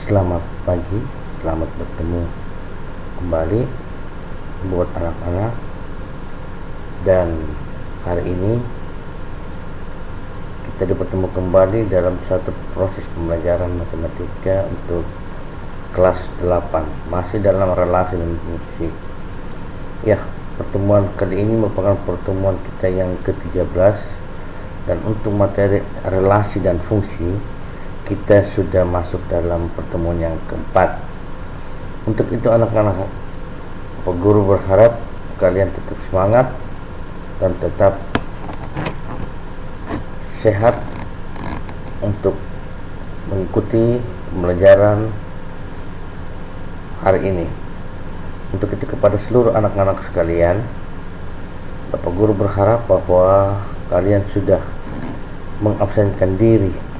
Selamat pagi, selamat bertemu kembali buat anak-anak. Dan hari ini kita dipertemu kembali dalam satu proses pembelajaran matematika untuk kelas 8, masih dalam relasi dan fungsi. Ya, pertemuan kali ini merupakan pertemuan kita yang ke-13, dan untuk materi relasi dan fungsi kita sudah masuk dalam pertemuan yang keempat. Untuk itu anak-anak, Pak Guru berharap kalian tetap semangat dan tetap sehat untuk mengikuti pembelajaran hari ini. Untuk itu kepada seluruh anak-anak sekalian, Bapak Guru berharap bahwa kalian sudah mengabsenkan diri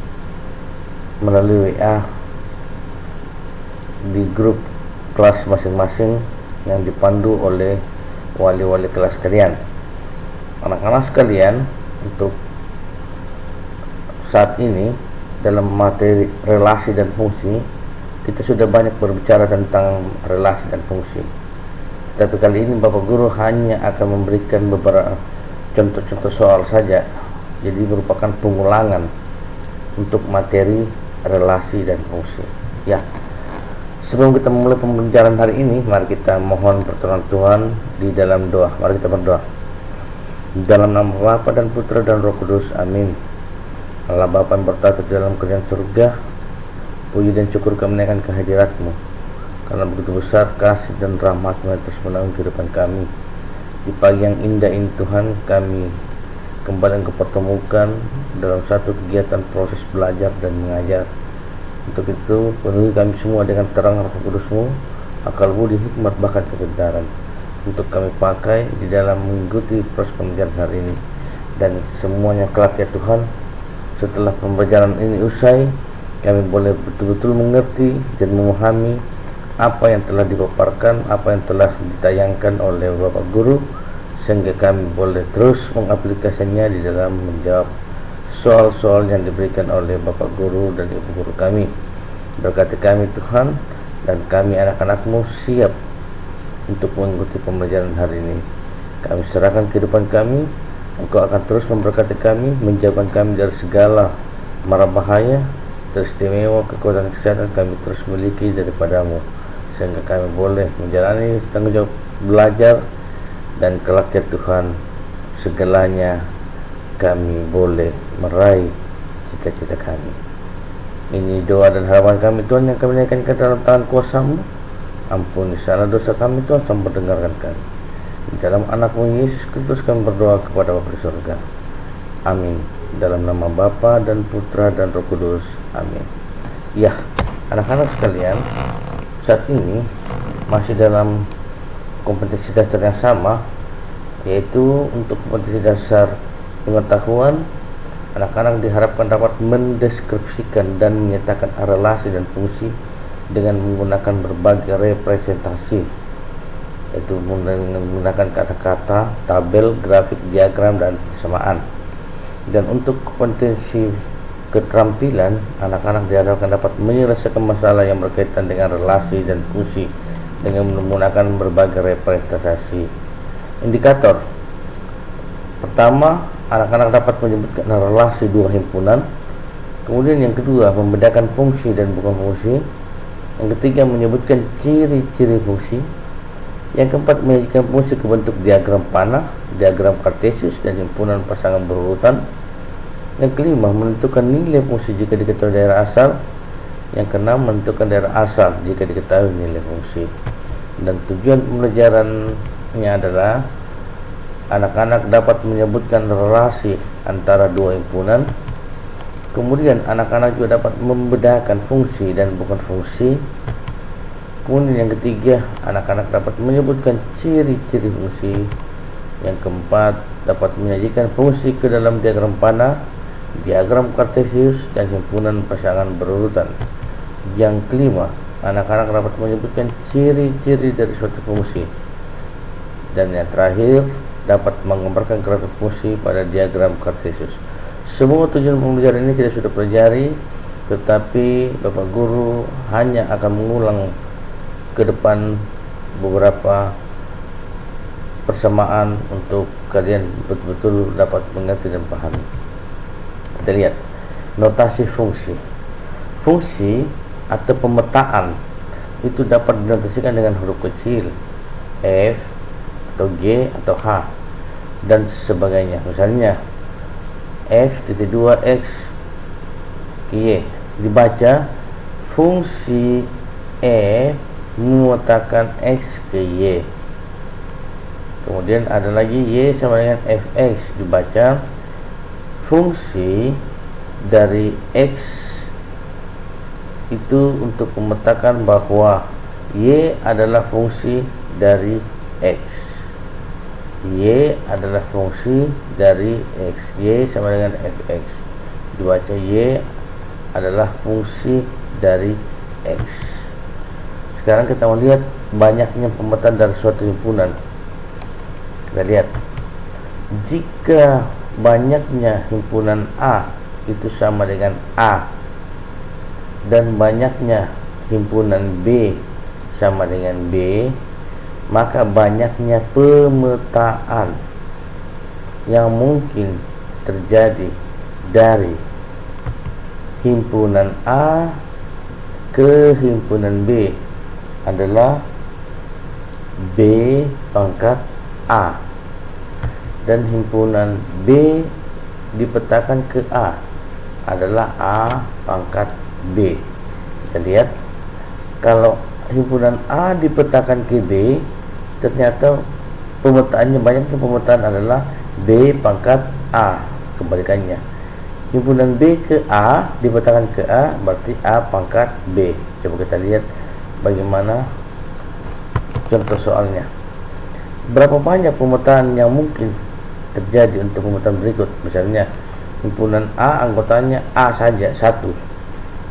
melalui WA di grup kelas masing-masing yang dipandu oleh wali-wali kelas kalian. Anak-anak sekalian, untuk saat ini dalam materi relasi dan fungsi kita sudah banyak berbicara tentang relasi dan fungsi. Tapi kali ini Bapak Guru hanya akan memberikan beberapa contoh-contoh soal saja. Jadi merupakan pengulangan untuk materi relasi dan fungsi. Ya, sebelum kita memulai pembelajaran hari ini, mari kita mohon pertolongan Tuhan di dalam doa. Mari kita berdoa. Dalam nama Bapa dan Putra dan Roh Kudus, amin. Allah Bapa yang bertata di dalam kerajaan surga, puji dan syukur kami naikkan kehadirat-Mu, karena begitu besar kasih dan rahmat-Mu yang terus menaungi kehidupan kami. Di pagi yang indah ini Tuhan, kami kembali kepertemukan dalam satu kegiatan proses belajar dan mengajar. Untuk itu penuhi kami semua dengan terang Roh Kudus-Mu, akal budi, hikmat, bahkan kebenaran, untuk kami pakai di dalam mengikuti proses pembelajaran hari ini. Dan semuanya kelak ya Tuhan, setelah pembelajaran ini usai, kami boleh betul-betul mengerti dan memahami apa yang telah dipaparkan, apa yang telah ditayangkan oleh Bapak Guru, sehingga kami boleh terus mengaplikasikannya di dalam menjawab soal-soal yang diberikan oleh Bapak Guru dan Ibu Guru kami. Berkati kami Tuhan, dan kami anak-anak-Mu siap untuk mengikuti pembelajaran hari ini. Kami serahkan kehidupan kami, Engkau akan terus memberkati kami, menjauhkan kami dari segala mara bahaya, teristimewa kekuatan kesehatan kami terus miliki daripada-Mu, sehingga kami boleh menjalani tanggung jawab belajar, dan kelak ya Tuhan, segalanya kami boleh meraih cita-cita kami. Ini doa dan harapan kami Tuhan, yang kami naikkan ke dalam tangan kuasa-Mu. Ampuni segala dosa kami Tuhan, sampai dengarkan kami. Di dalam anak-Mu Yesus Kristus kami berdoa kepada Bapa di surga. Amin. Dalam nama Bapa dan Putra dan Roh Kudus. Amin. Ya, anak-anak sekalian, saat ini masih dalam kompetensi dasar yang sama, yaitu untuk kompetensi dasar pengetahuan. Anak-anak diharapkan dapat mendeskripsikan dan menyatakan relasi dan fungsi dengan menggunakan berbagai representasi, yaitu menggunakan kata-kata, tabel, grafik, diagram, dan persamaan. Dan untuk kompetensi keterampilan, anak-anak diharapkan dapat menyelesaikan masalah yang berkaitan dengan relasi dan fungsi dengan menggunakan berbagai representasi. Indikator pertama, anak-anak dapat menyebutkan relasi dua himpunan. Kemudian yang kedua, membedakan fungsi dan bukan fungsi. Yang ketiga, menyebutkan ciri-ciri fungsi. Yang keempat, menyajikan fungsi ke bentuk diagram panah, diagram kartesius, dan himpunan pasangan berurutan. Yang kelima, menentukan nilai fungsi jika diketahui daerah asal. Yang keenam, menentukan daerah asal jika diketahui nilai fungsi. Dan tujuan pembelajarannya adalah anak-anak dapat menyebutkan relasi antara dua himpunan. Kemudian anak-anak juga dapat membedakan fungsi dan bukan fungsi. Kemudian yang ketiga, anak-anak dapat menyebutkan ciri-ciri fungsi. Yang keempat, dapat menyajikan fungsi ke dalam diagram panah, diagram kartesius, dan himpunan pasangan berurutan. Yang kelima, anak-anak dapat menyebutkan ciri-ciri dari suatu fungsi. Dan yang terakhir, dapat menggambarkan grafik fungsi pada diagram kartesius. Semua tujuan pembelajaran ini kita sudah pelajari, tetapi Bapak Guru hanya akan mengulang ke depan beberapa persamaan untuk kalian betul-betul dapat mengerti dan pahami. Kita lihat notasi fungsi. Fungsi atau pemetaan itu dapat dinotasikan dengan huruf kecil F atau G atau H dan sebagainya. Misalnya f.2x Y dibaca fungsi F memetakan x ke Y. Kemudian ada lagi Y sama dengan fx, dibaca fungsi dari x itu untuk memetakan bahwa Y adalah fungsi dari x. Y adalah fungsi dari x. Y sama dengan fx, dibaca Y adalah fungsi dari x. Sekarang kita melihat banyaknya pemetaan dari suatu himpunan. Kita lihat, jika banyaknya himpunan A itu sama dengan A dan banyaknya himpunan B sama dengan B, maka banyaknya pemetaan yang mungkin terjadi dari himpunan A ke himpunan B adalah B pangkat A, dan himpunan B dipetakan ke A adalah A pangkat B. Kita lihat, kalau himpunan A dipetakan ke B, ternyata pemetaannya, banyaknya pemetaan adalah B pangkat A. Kebalikannya, himpunan B ke A dipetakan ke A berarti A pangkat B. Coba kita lihat bagaimana contoh soalnya. Berapa banyak pemetaan yang mungkin terjadi untuk pemetaan berikut? Misalnya himpunan A anggotanya A saja 1,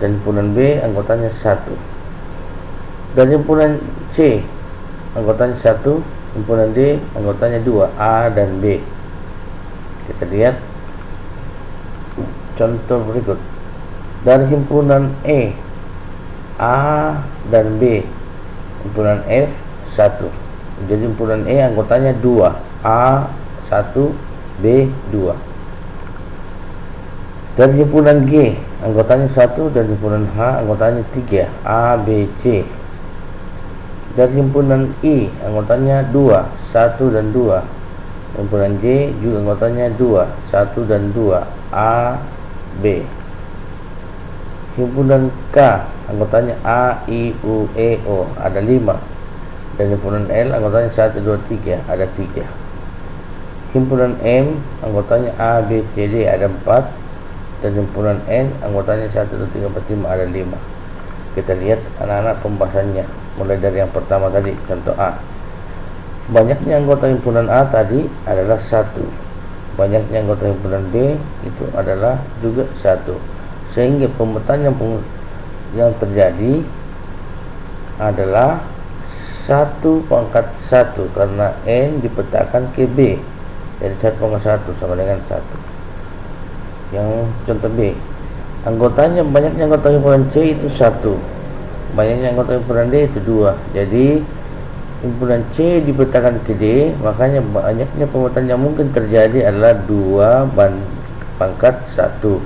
dan himpunan B anggotanya 1, dan himpunan C anggotanya 1, himpunan D anggotanya 2, A dan B. Kita lihat contoh berikut. Dari himpunan E, A dan B, himpunan F 1. Jadi himpunan E anggotanya 2, A 1, B 2. Dan himpunan G anggotanya 1, dan himpunan H anggotanya 3, A, B, C. Dan himpunan I anggotanya 2, 1 dan 2. Himpunan J juga anggotanya 2, 1 dan 2, A, B. Himpunan K anggotanya A, I, U, E, O, ada 5. Dan himpunan L anggotanya 1, 2, 3, ada 3. Himpunan M anggotanya A, B, C, D, ada 4. Dan himpunan N anggotanya 1, 2, 3, 4, 5, ada 5. Kita lihat anak-anak pembahasannya, mulai dari yang pertama tadi, contoh A. Banyaknya anggota himpunan A tadi adalah 1. Banyaknya anggota himpunan B itu adalah juga 1. Sehingga pemetaan yang terjadi adalah 1 pangkat 1, karena N dipetakan ke B. Jadi 1 pangkat 1 sama dengan 1. Yang contoh B, banyaknya anggota himpunan C itu 1, banyaknya anggota himpunan D itu 2. Jadi himpunan C dipetakan ke D, makanya banyaknya pemetaan yang mungkin terjadi adalah 2 pangkat 1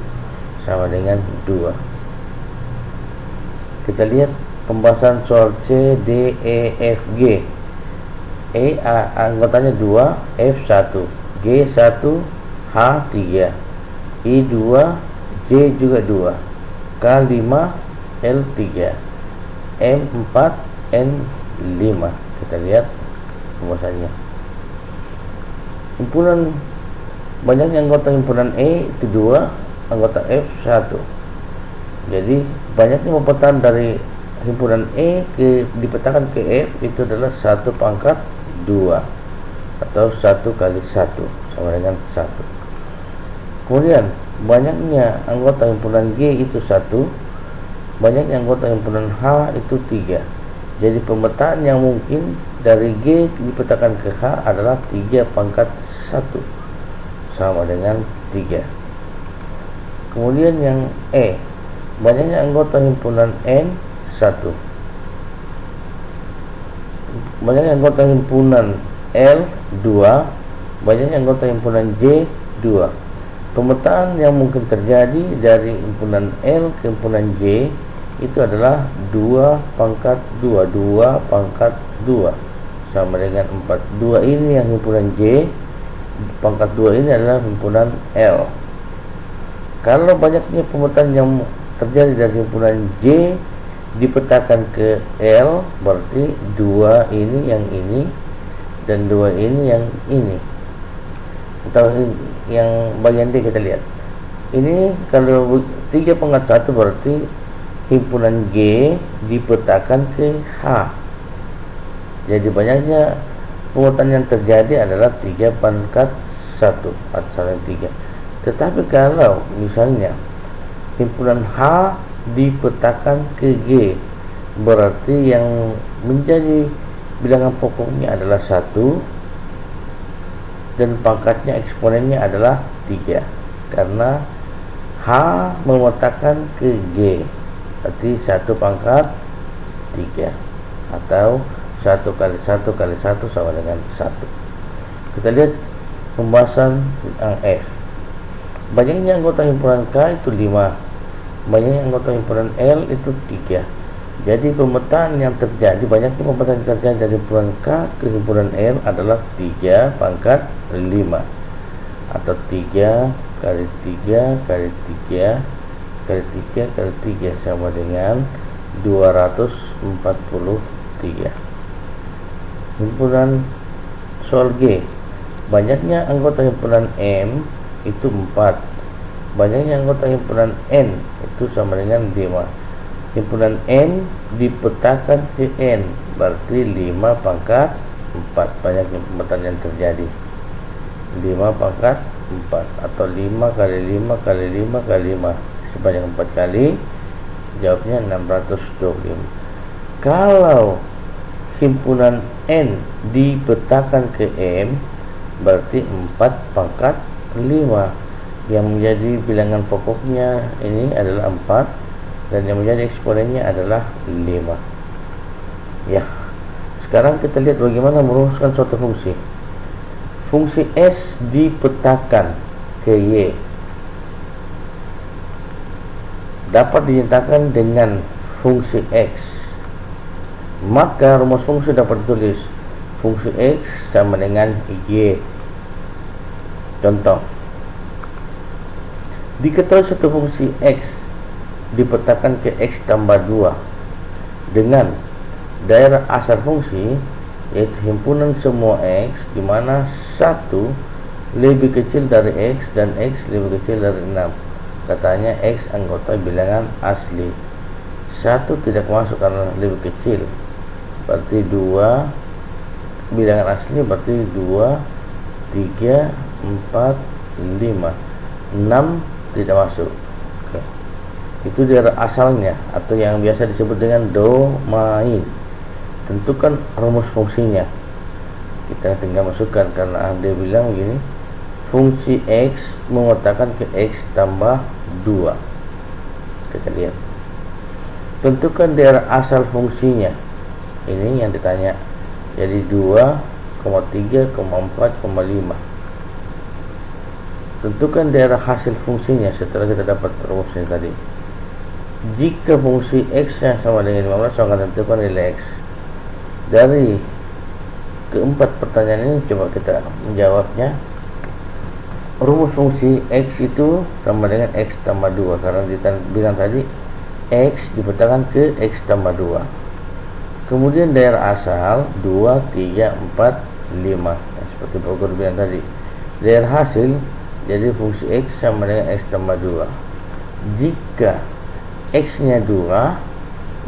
sama dengan 2. Kita lihat pembahasan soal C, D, E, F, G. E anggotanya 2, F 1, G 1, H 3, I 2, J juga 2, K 5, L 3, M 4, N 5. Kita lihat pembahasannya. Himpunan banyaknya anggota himpunan E itu 2, anggota F 1. Jadi banyaknya pemetaan dari himpunan E dipetakan ke F itu adalah 1 pangkat 2 atau 1 kali 1 sama dengan 1. Kemudian banyaknya anggota himpunan G itu 1, banyaknya anggota himpunan H itu 3. Jadi pemetaan yang mungkin dari G dipetakan ke H adalah 3 pangkat 1 sama dengan 3. Kemudian yang E, banyaknya anggota himpunan N 1, banyaknya anggota himpunan L 2, banyaknya anggota himpunan J 2. Pemetaan yang mungkin terjadi dari himpunan L ke himpunan J itu adalah 2 pangkat 2, 2 pangkat 2 sama dengan 4. 2 ini yang himpunan J, pangkat 2 ini adalah himpunan L. Kalau banyaknya pemetaan yang terjadi dari himpunan J dipetakan ke L, berarti 2 ini yang ini dan 2 ini yang ini. Atau yang bagian D kita lihat. Ini kalau 3 pangkat 1 berarti himpunan G dipetakan ke H. Jadi banyaknya pemetaan yang terjadi adalah 3 pangkat 1 atau saling 3. Tetapi kalau misalnya himpunan H dipetakan ke G, berarti yang menjadi bilangan pokoknya adalah 1 dan pangkatnya eksponennya adalah 3, karena H memetakan ke G, berarti 1 pangkat 3 atau 1 kali 1 kali 1 sama dengan 1. Kita lihat pembahasan yang F. Banyaknya anggota himpunan K itu 5, banyaknya anggota himpunan L itu 3. Jadi pemetaan yang terjadi, banyaknya pemetaan yang terjadi dari himpunan K ke himpunan L adalah 3 pangkat 5 atau 3 kali 3 kali 3 kali 3 kali 3 sama dengan 243. Himpunan soal G, banyaknya anggota himpunan M itu 4, banyaknya anggota himpunan N itu sama dengan 5. Himpunan N dipetakan ke N, berarti 5 pangkat 4. Banyaknya pemetaan yang terjadi 5 pangkat 4 atau 5 kali 5 kali 5 kali 5 sebanyak 4 kali, jawabnya 625. Kalau himpunan N dipetakan ke M, berarti 4 pangkat 5. Yang menjadi bilangan pokoknya ini adalah 4 dan yang menjadi eksponennya adalah 5. Ya, sekarang kita lihat bagaimana merumuskan suatu fungsi. Fungsi S dipetakan ke Y dapat dinyatakan dengan fungsi X. Maka rumus fungsi dapat ditulis fungsi X sama dengan Y. Contoh, diketahui satu fungsi X dipetakan ke X tambah 2 dengan daerah asal fungsi yaitu himpunan semua X, di mana 1 lebih kecil dari X dan X lebih kecil dari 6. Katanya X anggota bilangan asli. 1 tidak masuk karena lebih kecil, berarti 2 bilangan asli, berarti 2, 3, 4, 5, 6 tidak masuk. Oke. Itu daerah asalnya atau yang biasa disebut dengan domain. Tentukan rumus fungsinya. Kita tinggal masukkan, karena dia bilang begini, fungsi X memetakan ke X tambah 2. Kita lihat. Tentukan daerah asal fungsinya. Ini yang ditanya. Jadi 2,3,4,5. Tentukan daerah hasil fungsinya setelah kita dapat rumusnya tadi. Jika fungsi X yang sama dengan 15, maka tentukan nilai X. Dari keempat pertanyaan ini coba kita menjawabnya. Rumus fungsi X itu sama dengan X tambah 2, karena bilang tadi X dipetakan ke X tambah 2. Kemudian daerah asal 2, 3, 4, 5, seperti Bogor bilang tadi. Daerah hasil, jadi fungsi X sama dengan X tambah 2. Jika X nya 2,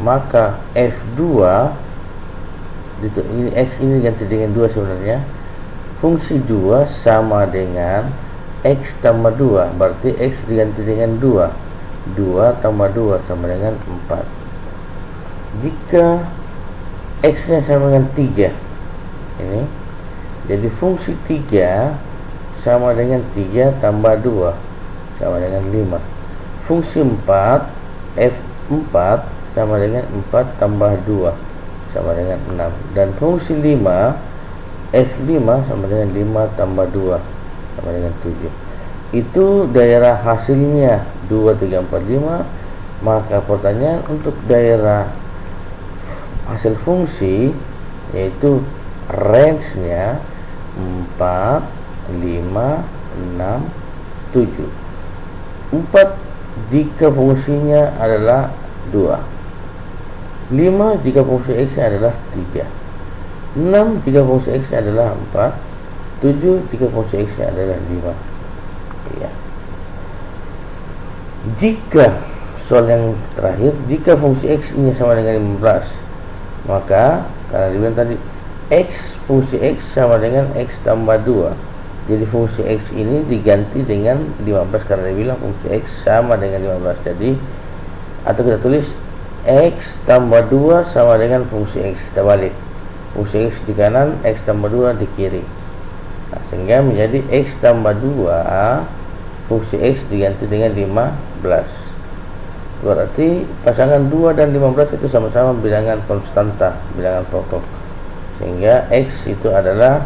maka F2, ini X ini ganti dengan 2 sebenarnya. Fungsi 2 sama dengan X tambah 2, berarti X diganti dengan 2. 2 tambah 2 sama dengan 4. Jika X nya sama dengan 3, ini jadi fungsi 3 sama dengan 3 tambah 2 sama dengan 5. Fungsi 4 F4 sama dengan 4 tambah 2 sama dengan 6, dan fungsi 5 F5 sama dengan 5 tambah 2 sama dengan 7. Itu daerah hasilnya 2, 3, 4, 5. Maka pertanyaan untuk daerah hasil fungsi yaitu range-nya 4, 5, 6, 7. 4 jika fungsinya adalah 2, 5 jika fungsi x-nya adalah 3, 6 jika fungsi x-nya adalah 4, 7 jika fungsi x-nya adalah 5. Ya. Jika soal yang terakhir, jika fungsi x-nya sama dengan 15, maka karena dibilang tadi fungsi x sama dengan x tambah 2, jadi fungsi x ini diganti dengan 15 karena dibilang fungsi x sama dengan 15. Jadi atau kita tulis x tambah 2 sama dengan fungsi x, kita balik, fungsi x di kanan, x tambah 2 di kiri. Nah, sehingga menjadi x tambah 2 fungsi x diganti dengan 15. Berarti pasangan 2 dan 15 itu sama-sama bilangan konstanta, bilangan pokok, sehingga x itu adalah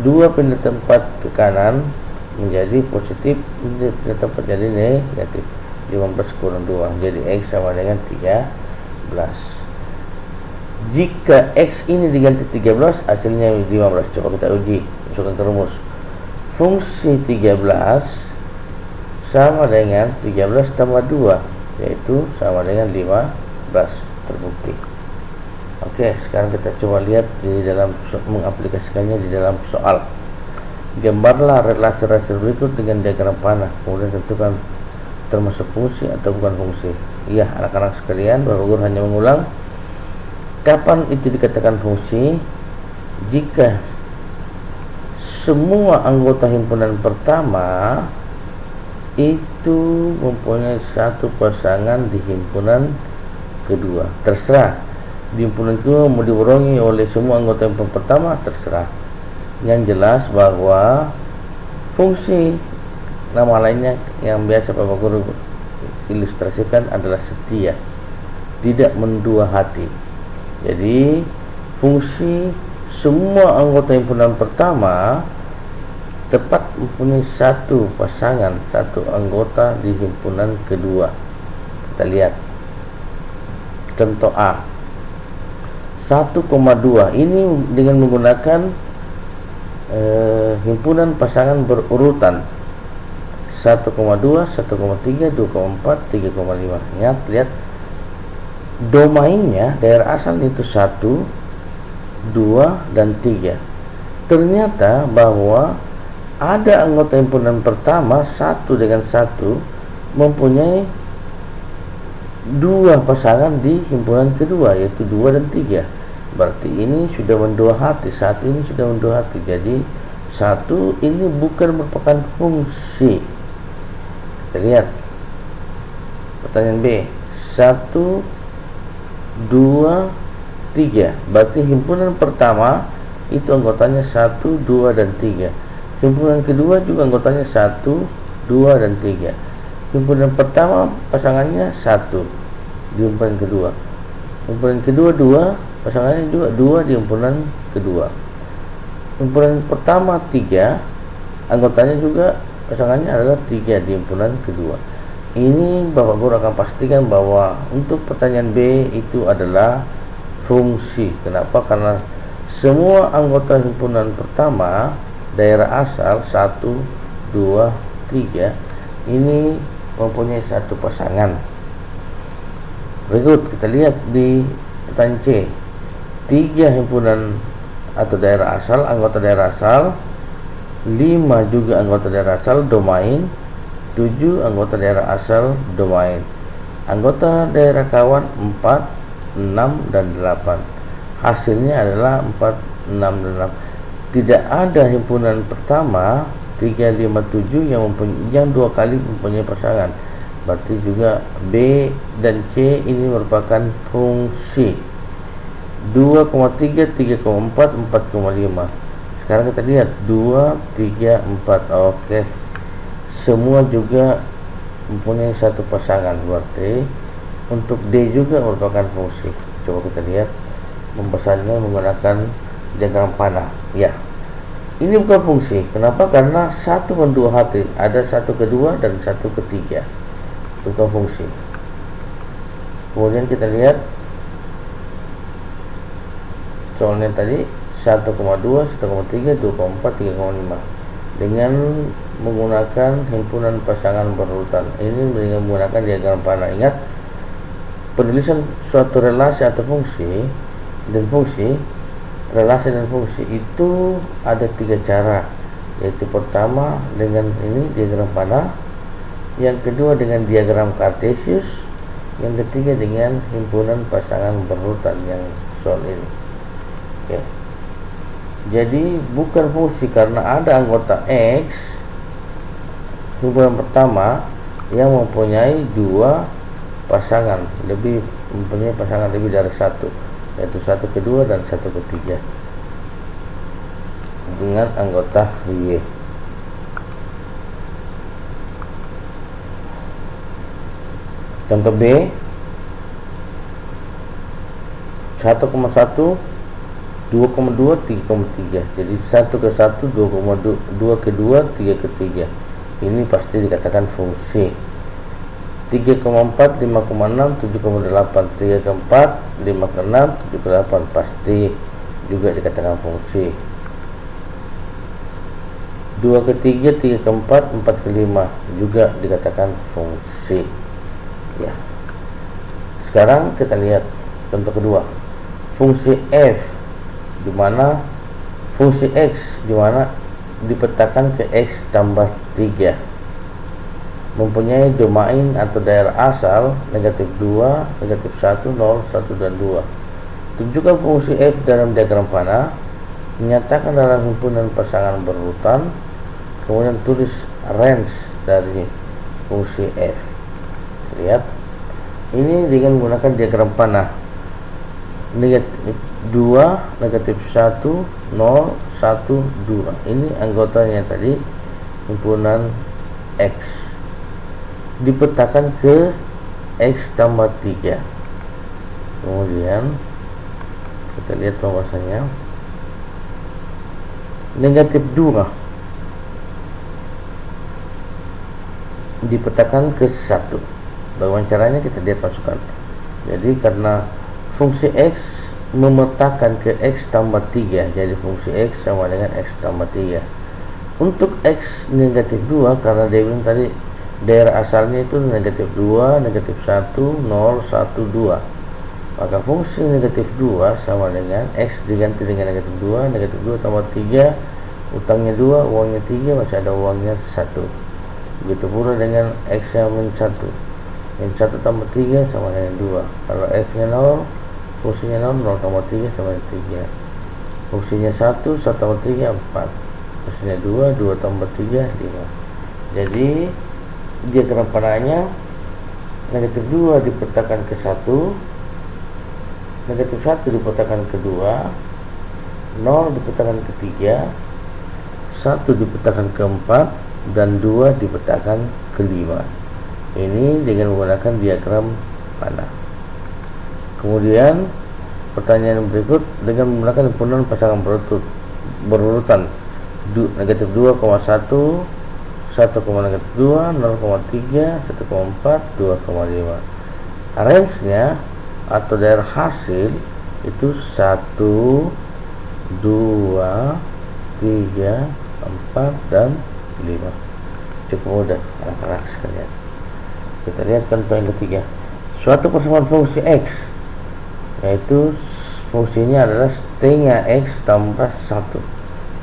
2 pindah tempat ke kanan menjadi positif, pindah tempat jadi negatif. 15 kurang 2 jadi x sama dengan 13. Jika x ini diganti 13, hasilnya 15. Coba kita uji, masukkan ke rumus. Fungsi 13 sama dengan 13 tambah 2, yaitu sama dengan 15, terbukti. Oke, sekarang kita coba lihat di dalam mengaplikasikannya di dalam soal. Gambarlah relasi-relasi berikut dengan diagram panah, kemudian tentukan termasuk fungsi atau bukan fungsi. Iya, anak-anak sekalian, Bapak Guru hanya mengulang. Kapan itu dikatakan fungsi? Jika semua anggota himpunan pertama itu mempunyai satu pasangan di himpunan kedua. Terserah di himpunan kedua mau diborongi oleh semua anggota himpunan pertama, terserah. Yang jelas bahwa fungsi, nama lainnya yang biasa Bapak Guru ilustrasikan adalah setia, tidak mendua hati. Jadi fungsi semua anggota himpunan pertama tepat mempunyai satu pasangan, satu anggota di himpunan kedua. Kita lihat contoh A, 1,2 ini dengan menggunakan himpunan pasangan berurutan 1,2, 1,3, 2,4, 3,5. Lihat domainnya, daerah asal itu 1, 2, dan 3. Ternyata bahwa ada anggota himpunan pertama 1 dengan 1 mempunyai 2 pasangan di himpunan kedua, yaitu 2 dan 3. Berarti ini sudah mendua hati, 1 ini sudah mendua hati. Jadi 1 ini bukan merupakan fungsi. Kita lihat pertanyaan B, 1, 2, 3. Berarti himpunan pertama itu anggotanya 1, 2, dan 3. Himpunan kedua juga anggotanya 1, 2, dan 3. Himpunan pertama pasangannya 1 di himpunan kedua. Himpunan kedua 2, pasangannya juga 2 di himpunan kedua. Himpunan pertama 3, anggotanya juga pasangannya adalah 3 di himpunan kedua. Ini Bapak Guru akan pastikan bahwa untuk pertanyaan B itu adalah fungsi. Kenapa? Karena semua anggota himpunan pertama daerah asal 1, 2, 3 ini mempunyai satu pasangan. Berikut kita lihat di pertanyaan C, 3 himpunan atau daerah asal, anggota daerah asal, 5 juga anggota daerah asal, domain, 7 anggota daerah asal, domain. Anggota daerah kawan 4, 6, dan 8. Hasilnya adalah 4, 6, dan 8. Tidak ada himpunan pertama 3, 5, 7 yang 2 kali mempunyai pasangan. Berarti juga B dan C ini merupakan fungsi. 2,3, 3,4, 4,5. Sekarang kita lihat 2, 3, 4. Oke. Semua juga mempunyai satu pasangan. Berarti Untuk D juga merupakan fungsi. Coba kita lihat pembahasannya menggunakan diagram panah. Ya, ini bukan fungsi. Kenapa? Karena satu mendua hati, ada satu kedua dan satu ketiga. Itu bukan fungsi. Kemudian kita lihat soalnya tadi 1,2, 1,3, 2,4, 3,5 dengan menggunakan himpunan pasangan berurutan. Ini dengan menggunakan diagram panah. Ingat, penulisan suatu relasi atau fungsi dan fungsi, relasi dan fungsi itu ada 3 cara, yaitu pertama dengan ini diagram panah, yang kedua dengan diagram kartesius, yang ketiga dengan himpunan pasangan berurutan yang soal ini. Oke. Jadi bukan fungsi karena ada anggota X himpunan pertama yang mempunyai 2 pasangan, mempunyai pasangan lebih dari 1, yaitu 1 kedua dan 1 ketiga dengan anggota Y. Contoh B, 1,1, 2,2, 3,3. Jadi 1 ke 1, 2 ke 2, 3 ke 3. Ini pasti dikatakan fungsi. 3,4, 5,6, 7,8, 3 ke 4, 5 ke 6, 7 ke 8 pasti juga dikatakan fungsi. 2 ke 3, 3 ke 4, 4 ke 5 juga dikatakan fungsi. Ya. Sekarang kita lihat contoh kedua. Fungsi F di mana fungsi X di mana dipetakan ke X tambah 3. Mempunyai domain atau daerah asal negatif 2, negatif 1, 0, 1, dan 2. Tunjukkan fungsi F dalam diagram panah. Menyatakan dalam himpunan pasangan berurutan. Kemudian tulis range dari fungsi F. Lihat, ini dengan menggunakan diagram panah. Negatif 2, negatif 1, 0, 1, 2. Ini anggotanya tadi, himpunan X. Dipetakan ke X tambah 3. Kemudian kita lihat pembahasannya. Negatif 2 dipetakan ke 1. Bagaimana caranya? Kita lihat masukan. Jadi karena fungsi X memetakan ke X tambah 3, jadi fungsi X sama dengan X tambah 3. Untuk X negatif 2, karena dia bilang tadi daerah asalnya itu negatif 2, negatif 1, 0, 1, 2. Maka fungsi negatif 2 sama dengan X diganti dengan negatif 2, negatif 2 tambah 3, utangnya 2, uangnya 3, masih ada uangnya 1. Begitu pula dengan X yang min 1. Min 1 tambah 3 sama dengan 2. Kalau X nya 0, fungsinya 0, 0 tambah 3 sama dengan 3. Fungsinya 1, 1 tambah 3, 4. Fungsinya 2, 2 tambah 3, 5. Jadi diagram panahnya negatif 2 dipetakan ke 1, negatif 1 dipetakan ke 2, 0 dipetakan ke 3, 1 dipetakan ke 4, dan 2 dipetakan ke 5. Ini dengan menggunakan diagram panah. Kemudian pertanyaan berikut dengan menggunakan himpunan pasangan berurutan negatif 2,1, 1,2, 0,3, 1,4, 2,5. Range-nya atau daerah hasil itu 1, 2, 3, 4, dan 5. Cukup mudah anak-anak sekalian. Kita lihat contoh yang ketiga. Suatu persamaan fungsi X, yaitu fungsinya adalah setengah X tambah 1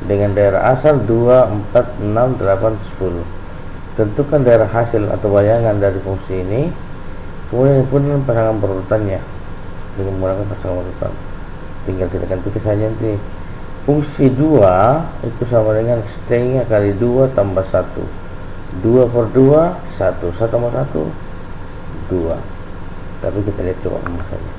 dengan daerah asal 2, 4, 6, 8, 10. Tentukan daerah hasil atau bayangan dari fungsi ini. Kemudian himpunan pasangan berurutannya dengan menggunakan pasangan berurutan. Tinggal tindakan tiga saja nanti. Fungsi 2 itu sama dengan setengah kali 2 tambah 1. 2 per 2, 1. 1 tambah 1, 2. Tapi kita lihat coba pembahasannya.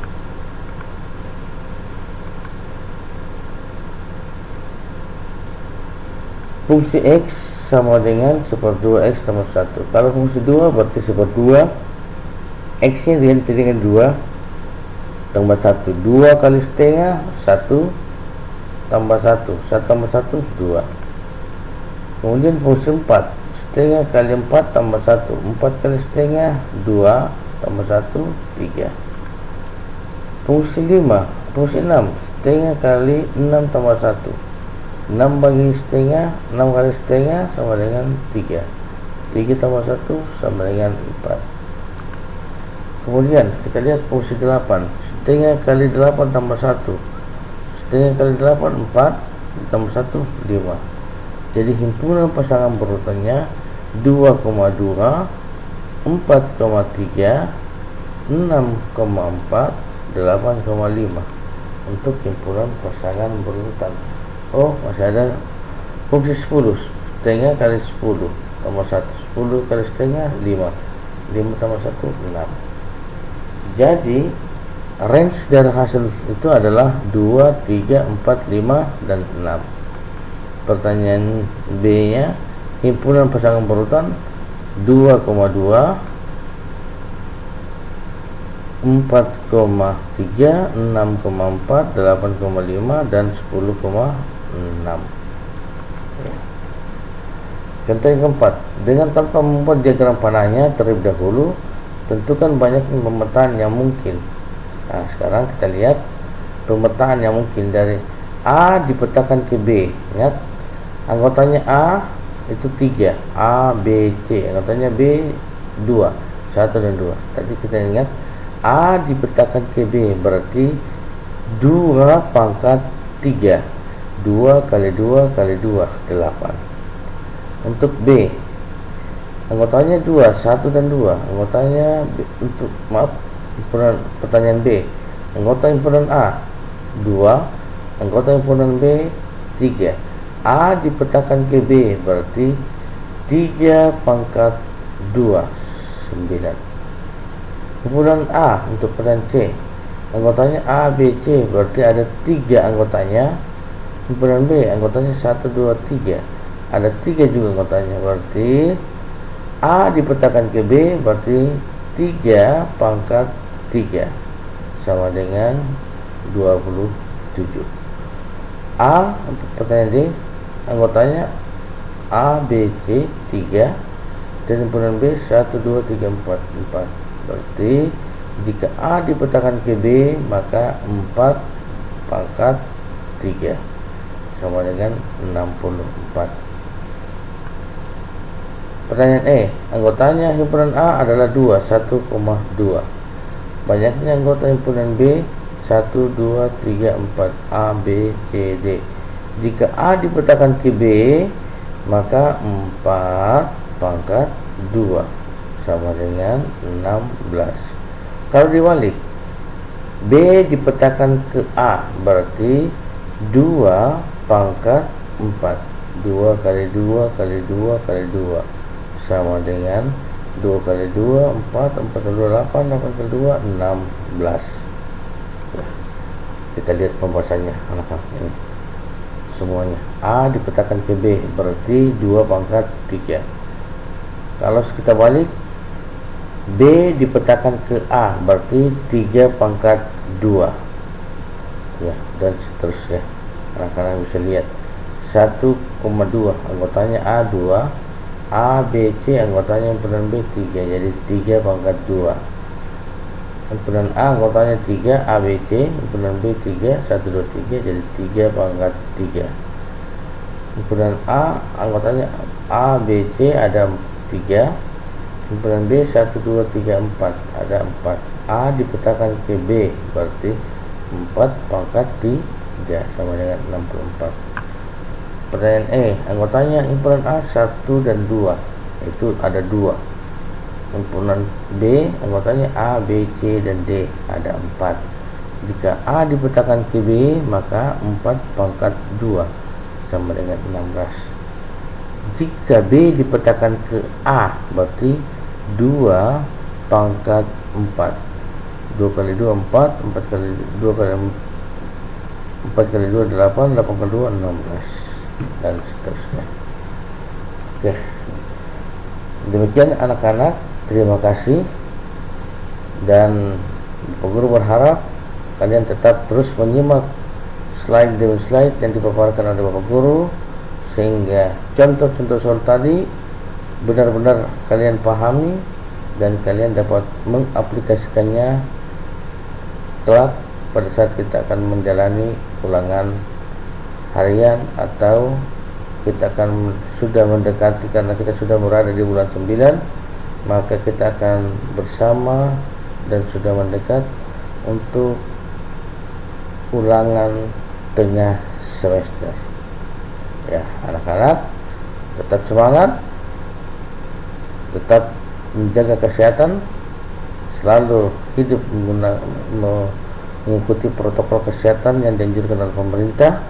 Fungsi X sama dengan 1/2 X tambah 1. Kalau fungsi 2 berarti 1/2 X nya diganti dengan 2 tambah 1. 2 kali setengah 1 tambah 1. 1 tambah 1 2. Kemudian fungsi 4, setengah kali 4 tambah 1. 4 kali setengah 2 tambah 1 3. Fungsi 5, fungsi 6, setengah kali 6 tambah 1. 6 bagi setengah, 6 kali setengah sama dengan 3. 3 tambah 1 sama dengan 4. Kemudian kita lihat fungsi 8, setengah kali 8 tambah 1. Setengah kali 8 4 tambah 1 5. Jadi himpunan pasangan berurutannya 2,2, 4,3, 6,4, 8,5 untuk himpunan pasangan berurutan. Oh, masih ada fungsi 10, setengah kali 10 tambah 1. 10 kali setengah 5. 5 tambah 1 6. Jadi range dari hasil itu adalah 2, 3, 4, 5, dan 6. Pertanyaan B nya, himpunan pasangan berurutan 2,2, 4,3, 6,4, 8,5, dan 10,6. Contoh yang keempat, dengan tanpa membuat diagram panahnya terlebih dahulu, tentukan banyaknya pemetaan yang mungkin. Nah, sekarang kita lihat pemetaan yang mungkin dari A dipetakan ke B. Ingat, anggotanya A itu 3, A, B, C. Anggotanya B 2, 1 dan 2. Tadi kita ingat A dipetakan ke B berarti 2 pangkat 3. 2 kali 2 kali 2 8. Untuk B, anggotanya 2, 1 dan 2. Anggotanya B, untuk pertanyaan B, anggota himpunan A 2, anggota himpunan B 3. A dipetakan ke B berarti 3 pangkat 2 9. Himpunan A untuk pertanyaan C, anggotanya A, B, C berarti ada 3 anggotanya. Himpunan B anggotanya 1, 2, 3, ada 3 juga anggotanya, berarti A dipetakan ke B berarti 3 pangkat 3 sama dengan 27. A untuk pertanyaan D, anggotanya A, B, C 3, dan himpunan B 1, 2, 3, 4 4. Berarti jika A dipetakan ke B maka 4 pangkat 3 sama dengan 64. Pertanyaan E, anggotanya himpunan A adalah 2, 1,2. Banyaknya anggota himpunan B 1, 2, 3, 4, A, B, C, D. Jika A dipetakan ke B maka 4 pangkat 2 sama dengan 16. Kalau diwalik, B dipetakan ke A berarti 2 pangkat 4. 2 kali 2 kali 2 kali 2 sama dengan 2 kali 2 4, 4 kali 2 8, 8 kali 2 16. Kita lihat pembahasannya anak-anak ini semuanya. A dipetakan ke B berarti 2 pangkat 3. Kalau kita balik, B dipetakan ke A berarti 3 pangkat 2 ya, dan seterusnya. Anak-anak bisa lihat 1,2 anggotanya A 2, A, B, C anggotanya himpunan B 3, jadi 3 pangkat 2. Himpunan A anggotanya 3, A, B, C, himpunan B 3, 1, 2, 3, jadi 3 pangkat 3. Himpunan A anggotanya A, B, C ada 3, himpunan B 1, 2, 3, 4 ada 4. A dipetakan ke B berarti 4 pangkat 3 sama dengan 64. Pertanyaan E, anggotanya himpunan A 1 dan 2, itu ada 2. Himpunan B anggotanya A, B, C, dan D ada 4. Jika A dipetakan ke B maka 4 pangkat 2 sama dengan 16. Jika B dipetakan ke A berarti 2 pangkat 4. 2 kali 2 4, 4 kali 2 kali 4 kali 2 8, 8 kali 2 16, dan seterusnya. Oke, demikian anak-anak, terima kasih. Dan Bapak Guru berharap kalian tetap terus menyimak slide demi slide yang dipaparkan oleh Bapak Guru, sehingga contoh-contoh soal tadi benar-benar kalian pahami dan kalian dapat mengaplikasikannya kelak pada saat kita akan menjalani ulangan harian, atau kita akan sudah mendekati, karena kita sudah berada di bulan 9, maka kita akan bersama dan sudah mendekat untuk ulangan tengah semester. Ya, anak-anak tetap semangat, tetap menjaga kesehatan, selalu hidup mengikuti protokol kesehatan yang dianjurkan oleh pemerintah,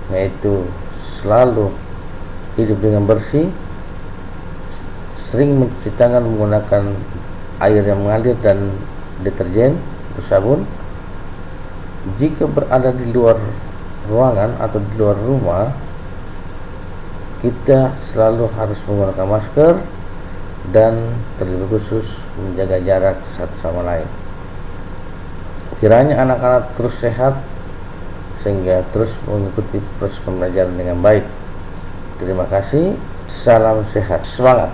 yaitu selalu hidup dengan bersih, sering mencuci tangan menggunakan air yang mengalir dan deterjen atau sabun. Jika berada di luar ruangan atau di luar rumah, kita selalu harus menggunakan masker dan terlebih khusus menjaga jarak satu sama lain. Kiranya anak-anak terus sehat sehingga terus mengikuti proses pembelajaran dengan baik. Terima kasih, salam sehat, semangat.